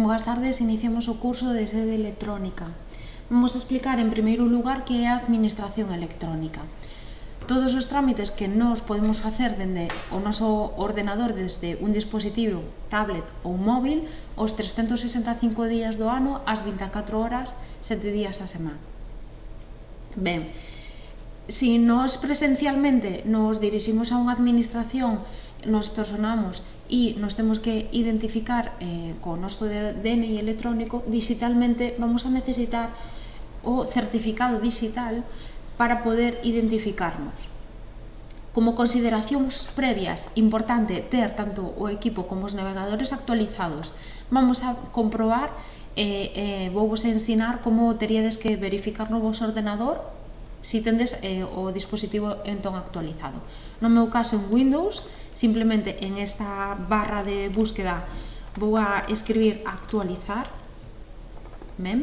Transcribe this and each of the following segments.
Boas tardes, iniciamos o curso de Sede Electrónica. Vamos a explicar en primeiro lugar que é a administración electrónica. Todos os trámites que nós podemos facer dende o noso ordenador desde un dispositivo, tablet ou móvil os 365 días do ano, ás 24 horas, 7 días a semana. Ben, si nós presencialmente nos diriximos a unha administración, nos personamos e nos temos que identificar co noso DNI electrónico, digitalmente vamos a necesitar o certificado digital para poder identificarnos. Como consideracións previas, importante ter tanto o equipo como os navegadores actualizados. Vamos a comprobar, vou vos ensinar como teríades que verificar no vosso ordenador si tendes o dispositivo entón actualizado. No meu caso en Windows, simplemente en esta barra de búsqueda vou a escribir actualizar, ben?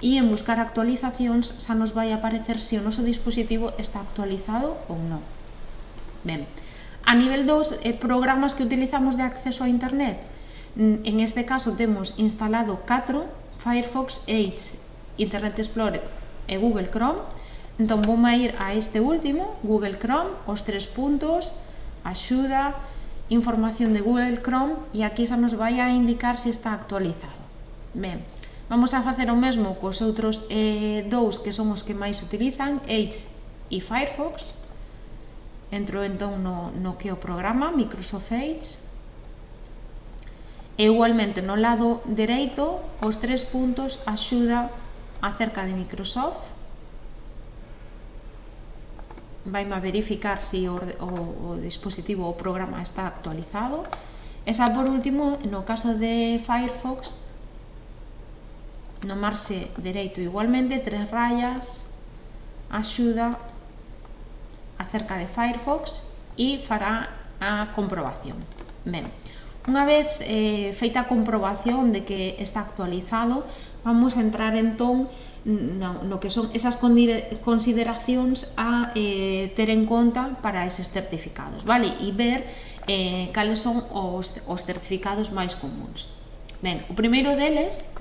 E en buscar actualizacións xa nos vai aparecer se o noso dispositivo está actualizado ou non. Ben, a nivel dos programas que utilizamos de acceso a internet, en este caso temos instalado 4, Firefox, Edge, Internet Explorer e Google Chrome. Entón vou a ir a este último, Google Chrome, os 3 puntos, axuda, información de Google Chrome, e aquí xa nos vai a indicar se está actualizado. Ben, vamos a facer o mesmo cos outros dous que son os que máis utilizan, Edge e Firefox. Entro entón no que é o programa, Microsoft Edge. E igualmente no lado dereito, os 3 puntos, axuda acerca de Microsoft. Vaime a verificar se o dispositivo ou o programa está actualizado. E xa por último, no caso de Firefox, no marxe dereito igualmente, 3 rayas, axuda acerca de Firefox e fará a comprobación. Ben, unha vez feita a comprobación de que está actualizado, vamos a entrar entón no que son esas consideracións a ter en conta para eses certificados, vale? E ver cales son os certificados máis comuns. Ben, o primeiro deles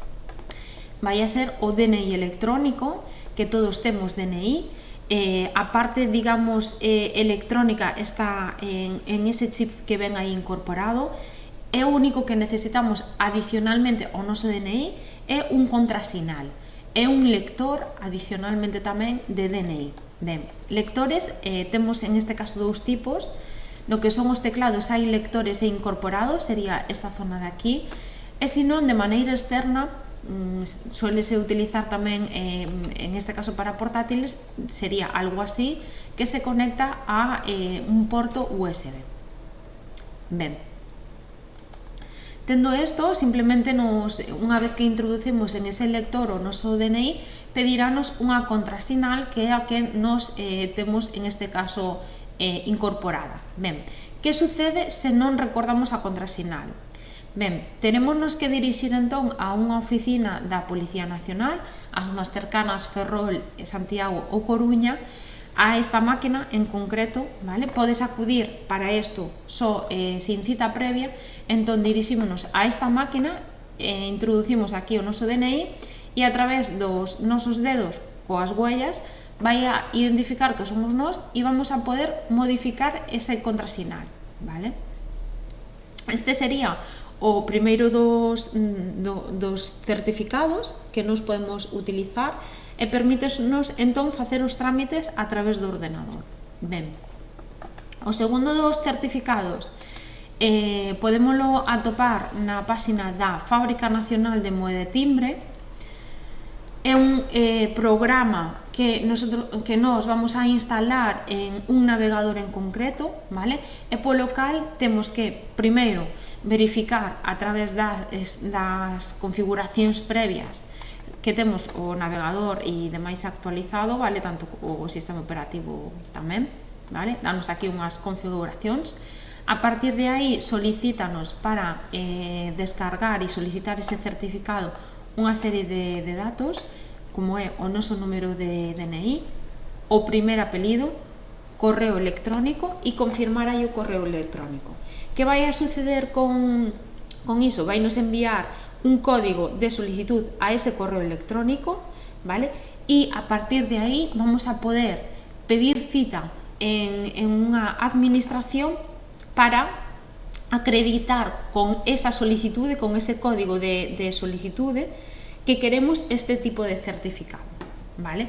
vai a ser o DNI electrónico, que todos temos DNI, a parte, digamos, electrónica está en ese chip que ven aí incorporado. É o único que necesitamos adicionalmente ao noso DNI é un contrasinal. É un lector, adicionalmente tamén, de DNI. Ben, lectores, temos en este caso dous tipos. No que son os teclados hai lectores e incorporados, sería esta zona de aquí. E senón, de maneira externa, suélese utilizar tamén, en este caso para portátiles, sería algo así, que se conecta a un porto USB. Ben, tendo isto, simplemente unha vez que introducimos en ese lector o noso DNI, pedirános unha contrasinal que é a que nos temos en este caso incorporada. Ben, que sucede se non recordamos a contrasinal? Ben, terémonos que dirixir entón a unha oficina da Policía Nacional, as máis cercanas Ferrol, Santiago ou Coruña, a esta máquina en concreto, vale? Podes acudir para isto só sin cita previa, entón dirixímonos a esta máquina, introducimos aquí o noso DNI e a través dos nosos dedos coas huellas vai a identificar que somos nós e vamos a poder modificar ese contrasinal, vale? Este sería o primeiro dos certificados que nos podemos utilizar e permítenos entón facer os trámites a través do ordenador. Ben, o segundo dos certificados podémolo atopar na páxina da Fábrica Nacional de Moeda e Timbre. É un programa que nós vamos a instalar en un navegador en concreto, vale? E polo cal temos que, primeiro, verificar a través das configuracións previas que temos o navegador e demais actualizado, vale? Tanto o sistema operativo tamén, vale? Danos aquí unhas configuracións. A partir de aí solicítanos para descargar e solicitar ese certificado unha serie de datos, como é o noso número de DNI, o primer apelido, correo electrónico e confirmar aí o correo electrónico. Que vai a suceder con iso? Vai nos enviar un código de solicitud a ese correo electrónico, ¿vale? Y a partir de ahí vamos a poder pedir cita en unha administración para acreditar con esa solicitude, con ese código de solicitude, que queremos este tipo de certificado, ¿vale?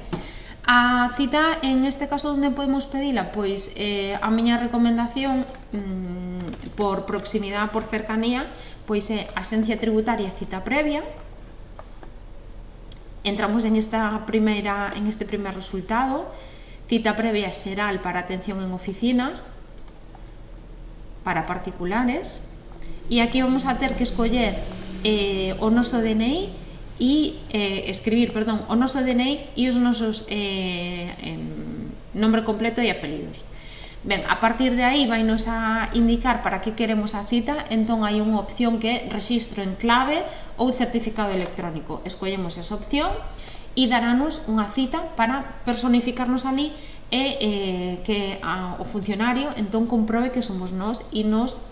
A cita, en este caso, onde podemos pedila? Pois a miña recomendación, por proximidade, por cercanía, pois é Axencia Tributaria Cita Previa. Entramos en este primer resultado, cita previa xeral para atención en oficinas, para particulares, e aquí vamos a ter que escoller o noso DNI e escribir, perdón, o noso DNI e os nosos nombre completo e apelidos. Ben, a partir de aí vai nos a indicar para que queremos a cita, entón hai unha opción que é rexistro en clave ou certificado electrónico. Escollemos esa opción e darános unha cita para personificarnos ali e que o funcionario entón comprobe que somos nós e nos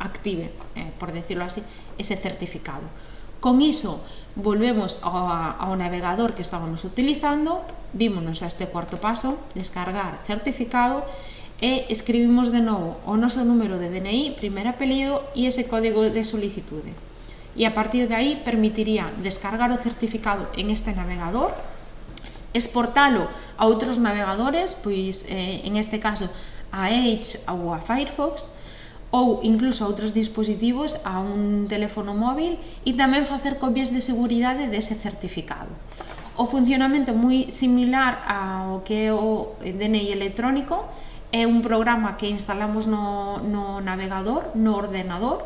active, por decirlo así, ese certificado. Con iso volvemos ao navegador que estábamos utilizando, vímonos a este cuarto paso, descargar certificado, e escribimos de novo o noso número de DNI, primer apelido e ese código de solicitude. E a partir de aí permitiría descargar o certificado en este navegador, exportalo a outros navegadores, pois en este caso a Edge ou a Firefox, ou incluso a outros dispositivos, a un teléfono móvil, e tamén facer copias de seguridade dese certificado. O funcionamento é moi similar ao que é o DNI electrónico, é un programa que instalamos no navegador, no ordenador,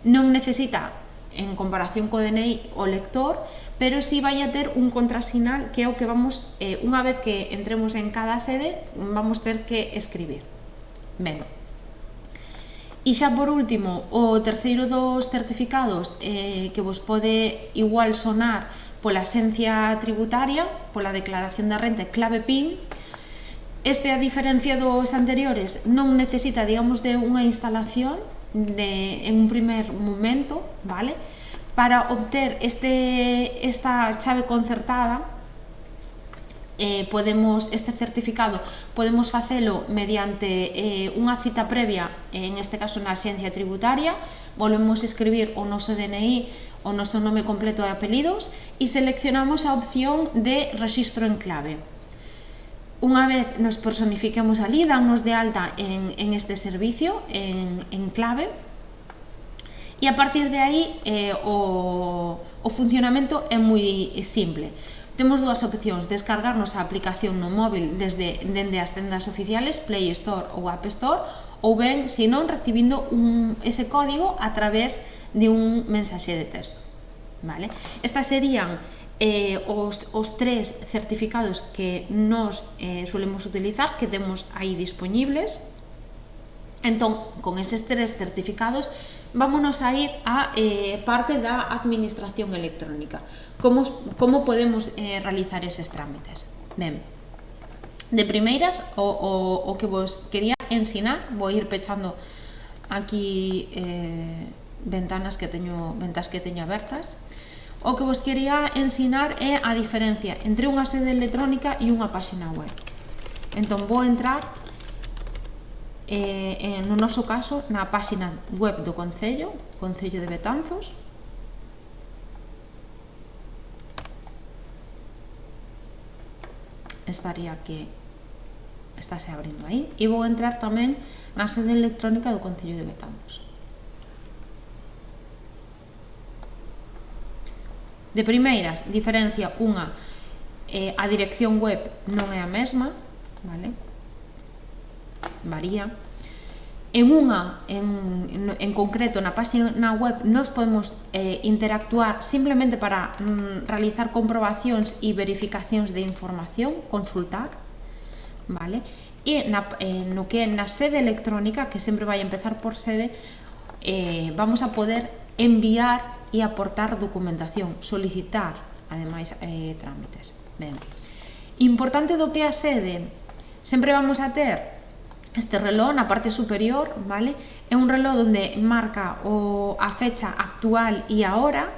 non necesita, en comparación co DNI, o lector, pero sí vai a ter un contrasinal que é o que vamos, unha vez que entremos en cada sede, vamos ter que escribir. Ben. E xa por último, o terceiro dos certificados que vos pode igual sonar pola Axencia Tributaria, pola declaración da renta, clave PIN. Este, a diferencia dos anteriores, non necesita, digamos, de unha instalación en un primer momento, vale? Para obter esta chave concertada, este certificado podemos facelo mediante unha cita previa, en este caso na Axencia Tributaria, volvemos a escribir o noso DNI, o noso nome completo e apelidos, e seleccionamos a opción de rexistro en clave. Unha vez nos personifiquemos ali, dannos de alta en este servicio, en clave, e a partir de aí o funcionamento é moi simple. Temos dúas opcións: descargarnos a aplicación no móvil dende as tendas oficiales, Play Store ou App Store, ou ben, se non, recibindo ese código a través de un mensaxe de texto. Vale? Estas serían os tres certificados que nos solemos utilizar, que temos aí disponibles. Entón, con eses tres certificados, vámonos a ir a parte da administración electrónica. Como podemos realizar eses trámites? Ben, de primeiras, o que vos quería ensinar, vou ir pechando aquí ventas que teño abertas. O que vos quería ensinar é a diferencia entre unha sede electrónica e unha páxina web. Entón, vou entrar, no noso caso, na páxina web do Concello de Betanzos. Estaría que estáse abrindo aí. E vou entrar tamén na sede electrónica do Concello de Betanzos. De primeiras, diferencia unha, a dirección web non é a mesma, vale? Varía. En unha, en concreto, na página web, nos podemos interactuar simplemente para realizar comprobacións e verificacións de información, consultar, vale? E no que é na sede electrónica, que sempre vai empezar por sede, vamos a poder enviar e aportar documentación, solicitar, ademais, trámites. Ben, importante do que a sede, sempre vamos a ter este reloj na parte superior, vale? É un reloj onde marca a fecha actual e a hora,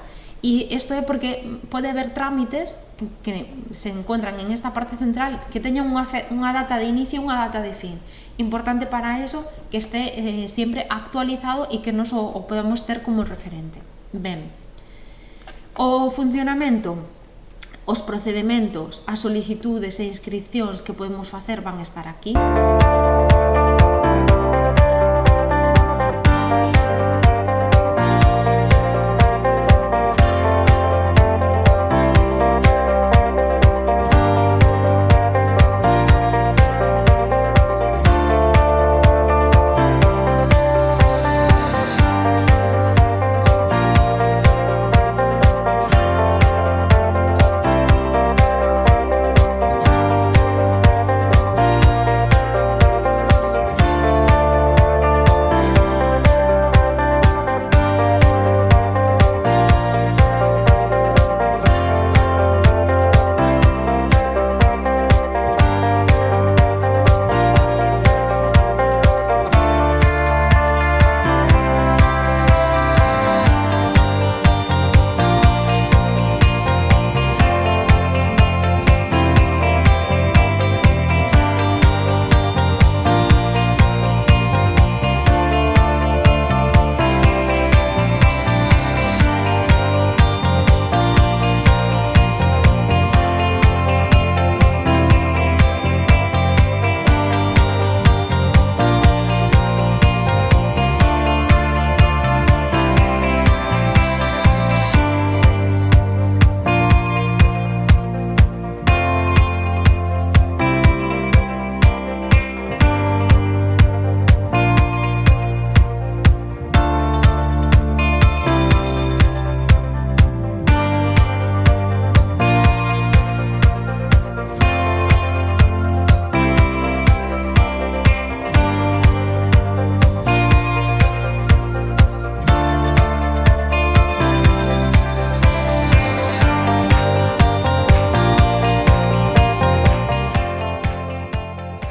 E isto é porque pode haber trámites que se encontran en esta parte central que teñan unha data de inicio e unha data de fin. Importante para eso que este sempre actualizado e que nos o podemos ter como referente. Ben, o funcionamento, os procedementos, as solicitudes e inscripcións que podemos facer van estar aquí.